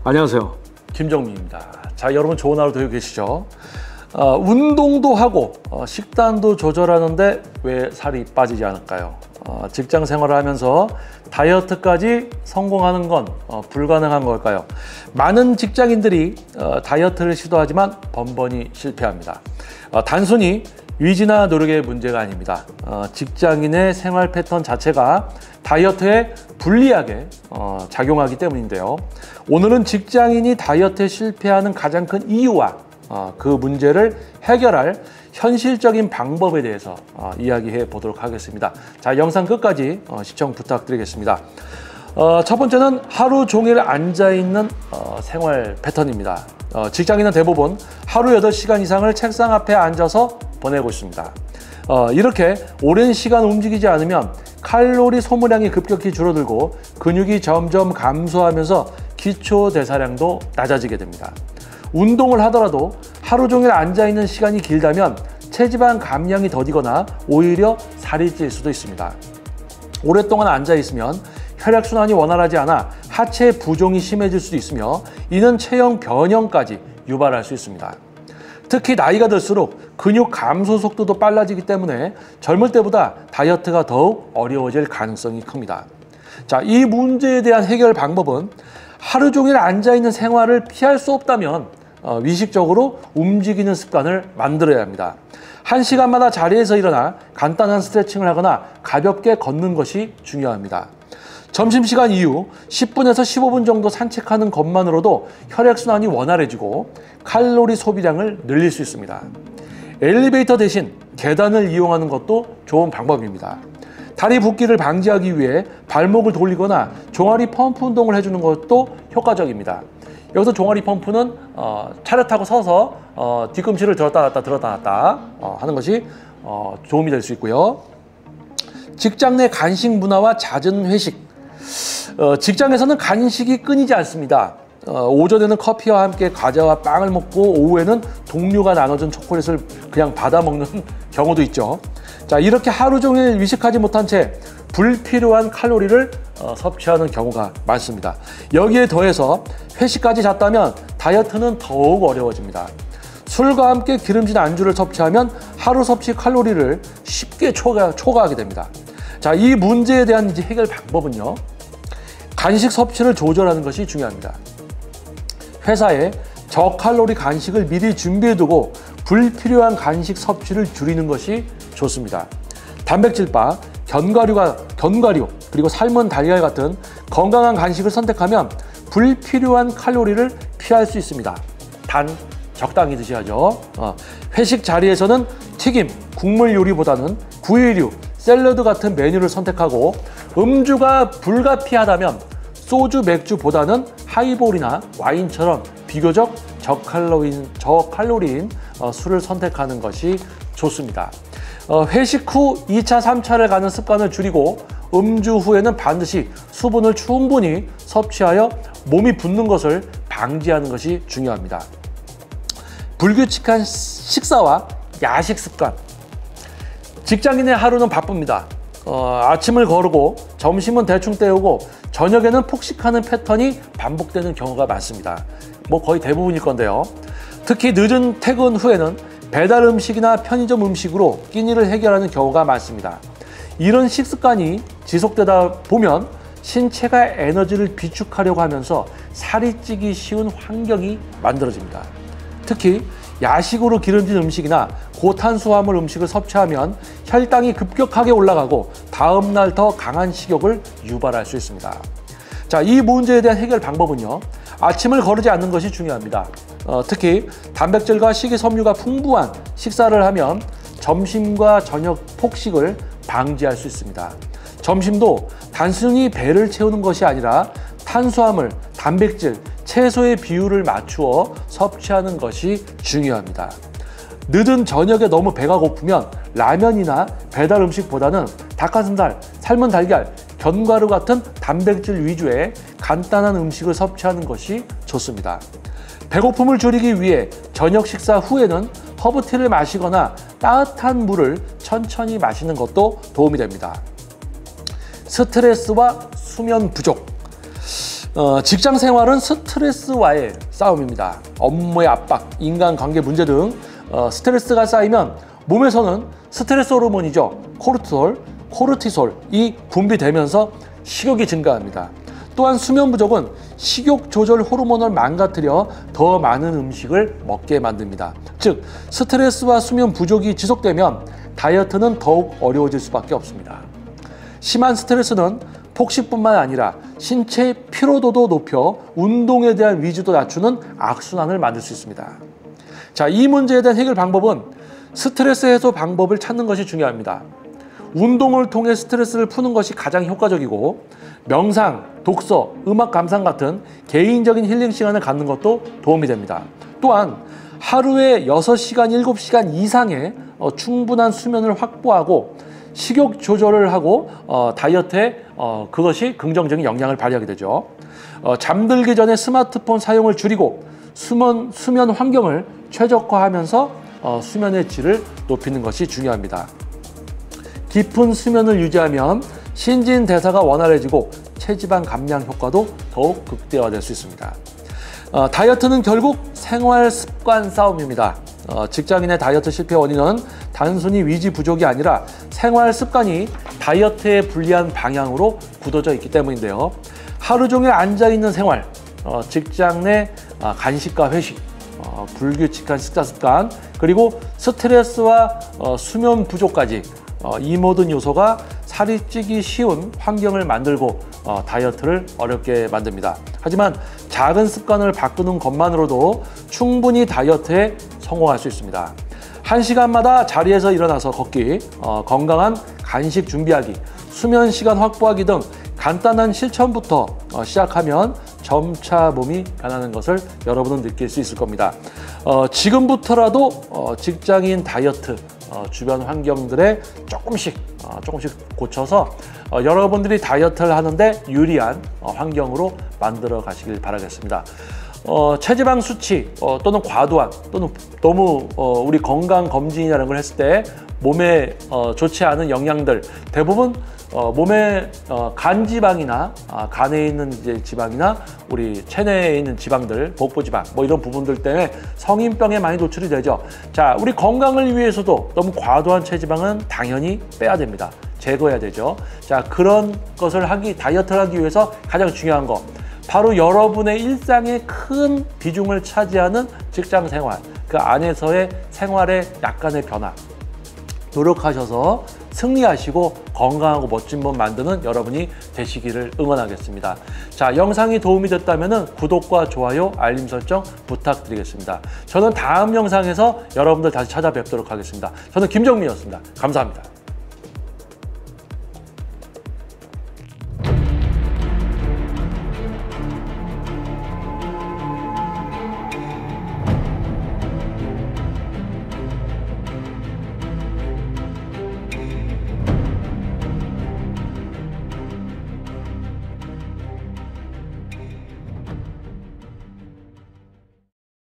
안녕하세요. 김정민입니다. 자, 여러분 좋은 하루 되고 계시죠? 운동도 하고 식단도 조절하는데 왜 살이 빠지지 않을까요? 직장 생활을 하면서 다이어트까지 성공하는 건 불가능한 걸까요? 많은 직장인들이 다이어트를 시도하지만 번번이 실패합니다. 단순히 의지나 노력의 문제가 아닙니다. 직장인의 생활 패턴 자체가 다이어트에 불리하게 작용하기 때문인데요. 오늘은 직장인이 다이어트에 실패하는 가장 큰 이유와 그 문제를 해결할 현실적인 방법에 대해서 이야기해 보도록 하겠습니다. 자, 영상 끝까지 시청 부탁드리겠습니다. 첫 번째는 하루 종일 앉아있는 생활 패턴입니다. 직장인은 대부분 하루 8시간 이상을 책상 앞에 앉아서 보내고 있습니다. 이렇게 오랜 시간 움직이지 않으면 칼로리 소모량이 급격히 줄어들고 근육이 점점 감소하면서 기초 대사량도 낮아지게 됩니다. 운동을 하더라도 하루 종일 앉아있는 시간이 길다면 체지방 감량이 더디거나 오히려 살이 찔 수도 있습니다. 오랫동안 앉아있으면 혈액순환이 원활하지 않아 하체 부종이 심해질 수도 있으며 이는 체형 변형까지 유발할 수 있습니다. 특히 나이가 들수록 근육 감소 속도도 빨라지기 때문에 젊을 때보다 다이어트가 더욱 어려워질 가능성이 큽니다. 자, 이 문제에 대한 해결 방법은 하루 종일 앉아있는 생활을 피할 수 없다면 의식적으로 움직이는 습관을 만들어야 합니다. 1시간마다 자리에서 일어나 간단한 스트레칭을 하거나 가볍게 걷는 것이 중요합니다. 점심시간 이후 10분에서 15분 정도 산책하는 것만으로도 혈액순환이 원활해지고 칼로리 소비량을 늘릴 수 있습니다. 엘리베이터 대신 계단을 이용하는 것도 좋은 방법입니다. 다리 붓기를 방지하기 위해 발목을 돌리거나 종아리 펌프 운동을 해주는 것도 효과적입니다. 여기서 종아리 펌프는 차렷하고 서서 뒤꿈치를 들었다 놨다 들었다 놨다 하는 것이 도움이 될 수 있고요. 직장 내 간식 문화와 잦은 회식. 직장에서는 간식이 끊이지 않습니다. 오전에는 커피와 함께 과자와 빵을 먹고 오후에는 동료가 나눠준 초콜릿을 그냥 받아 먹는 경우도 있죠. 자, 이렇게 하루 종일 의식하지 못한 채 불필요한 칼로리를 섭취하는 경우가 많습니다. 여기에 더해서 회식까지 잤다면 다이어트는 더욱 어려워집니다. 술과 함께 기름진 안주를 섭취하면 하루 섭취 칼로리를 쉽게 초과하게 됩니다. 자, 이 문제에 대한 해결 방법은요, 간식 섭취를 조절하는 것이 중요합니다. 회사에 저칼로리 간식을 미리 준비해두고 불필요한 간식 섭취를 줄이는 것이 좋습니다. 단백질바, 견과류, 그리고 삶은 달걀 같은 건강한 간식을 선택하면 불필요한 칼로리를 피할 수 있습니다. 단 적당히 드셔야죠. 회식 자리에서는 튀김, 국물 요리보다는 구이류, 샐러드 같은 메뉴를 선택하고 음주가 불가피하다면 소주, 맥주보다는 하이볼이나 와인처럼 비교적 저칼로리인 술을 선택하는 것이 좋습니다. 회식 후 2차, 3차를 가는 습관을 줄이고 음주 후에는 반드시 수분을 충분히 섭취하여 몸이 붓는 것을 방지하는 것이 중요합니다. 불규칙한 식사와 야식 습관. 직장인의 하루는 바쁩니다. 아침을 거르고 점심은 대충 때우고 저녁에는 폭식하는 패턴이 반복되는 경우가 많습니다. 거의 대부분일 건데요. 특히 늦은 퇴근 후에는 배달 음식이나 편의점 음식으로 끼니를 해결하는 경우가 많습니다. 이런 식습관이 지속되다 보면 신체가 에너지를 비축하려고 하면서 살이 찌기 쉬운 환경이 만들어집니다. 특히 야식으로 기름진 음식이나 고탄수화물 음식을 섭취하면 혈당이 급격하게 올라가고 다음날 더 강한 식욕을 유발할 수 있습니다. 자, 이 문제에 대한 해결 방법은요, 아침을 거르지 않는 것이 중요합니다. 특히 단백질과 식이섬유가 풍부한 식사를 하면 점심과 저녁 폭식을 방지할 수 있습니다. 점심도 단순히 배를 채우는 것이 아니라 탄수화물, 단백질, 채소의 비율을 맞추어 섭취하는 것이 중요합니다. 늦은 저녁에 너무 배가 고프면 라면이나 배달 음식보다는 닭가슴살, 삶은 달걀, 견과류 같은 단백질 위주의 간단한 음식을 섭취하는 것이 좋습니다. 배고픔을 줄이기 위해 저녁 식사 후에는 허브티를 마시거나 따뜻한 물을 천천히 마시는 것도 도움이 됩니다. 스트레스와 수면 부족. 직장 생활은 스트레스와의 싸움입니다. 업무의 압박, 인간관계 문제 등 스트레스가 쌓이면 몸에서는 스트레스 호르몬이죠. 코르티솔이 분비되면서 식욕이 증가합니다. 또한 수면 부족은 식욕 조절 호르몬을 망가뜨려 더 많은 음식을 먹게 만듭니다. 즉, 스트레스와 수면 부족이 지속되면 다이어트는 더욱 어려워질 수밖에 없습니다. 심한 스트레스는 폭식뿐만 아니라 신체 피로도도 높여 운동에 대한 위주도 낮추는 악순환을 만들 수 있습니다. 자, 이 문제에 대한 해결 방법은 스트레스 해소 방법을 찾는 것이 중요합니다. 운동을 통해 스트레스를 푸는 것이 가장 효과적이고, 명상, 독서, 음악 감상 같은 개인적인 힐링 시간을 갖는 것도 도움이 됩니다. 또한 하루에 6시간, 7시간 이상의 충분한 수면을 확보하고 식욕 조절을 하고 다이어트에 그것이 긍정적인 영향을 발휘하게 되죠. 잠들기 전에 스마트폰 사용을 줄이고 수면 환경을 최적화하면서 수면의 질을 높이는 것이 중요합니다. 깊은 수면을 유지하면 신진대사가 원활해지고 체지방 감량 효과도 더욱 극대화될 수 있습니다. 다이어트는 결국 생활 습관 싸움입니다. 직장인의 다이어트 실패 원인은 단순히 위지 부족이 아니라 생활 습관이 다이어트에 불리한 방향으로 굳어져 있기 때문인데요. 하루 종일 앉아있는 생활, 직장 내 간식과 회식, 불규칙한 식사 습관, 그리고 스트레스와 수면 부족까지 이 모든 요소가 살이 찌기 쉬운 환경을 만들고 다이어트를 어렵게 만듭니다. 하지만 작은 습관을 바꾸는 것만으로도 충분히 다이어트에 성공할 수 있습니다. 1시간마다 자리에서 일어나서 걷기, 건강한 간식 준비하기, 수면 시간 확보하기 등 간단한 실천부터 시작하면 점차 몸이 변하는 것을 여러분은 느낄 수 있을 겁니다. 지금부터라도 직장인 다이어트 주변 환경들에 조금씩 고쳐서 여러분들이 다이어트를 하는데 유리한 환경으로 만들어 가시길 바라겠습니다. 체지방 수치 또는 과도한 또는 너무 우리 건강 검진이라는 걸 했을 때 몸에 좋지 않은 영양들, 대부분 몸에 간지방이나 간에 있는 이제 지방이나 우리 체내에 있는 지방들, 복부 지방 뭐 이런 부분들 때문에 성인병에 많이 노출이 되죠. 자, 우리 건강을 위해서도 너무 과도한 체지방은 당연히 빼야 됩니다. 제거해야 되죠. 자, 그런 것을 다이어트를 하기 위해서 가장 중요한 거, 바로 여러분의 일상의 큰 비중을 차지하는 직장 생활, 그 안에서의 생활의 약간의 변화 노력하셔서 승리하시고 건강하고 멋진 몸 만드는 여러분이 되시기를 응원하겠습니다. 자, 영상이 도움이 됐다면 구독과 좋아요, 알림 설정 부탁드리겠습니다. 저는 다음 영상에서 여러분들 다시 찾아뵙도록 하겠습니다. 저는 김정민이었습니다. 감사합니다.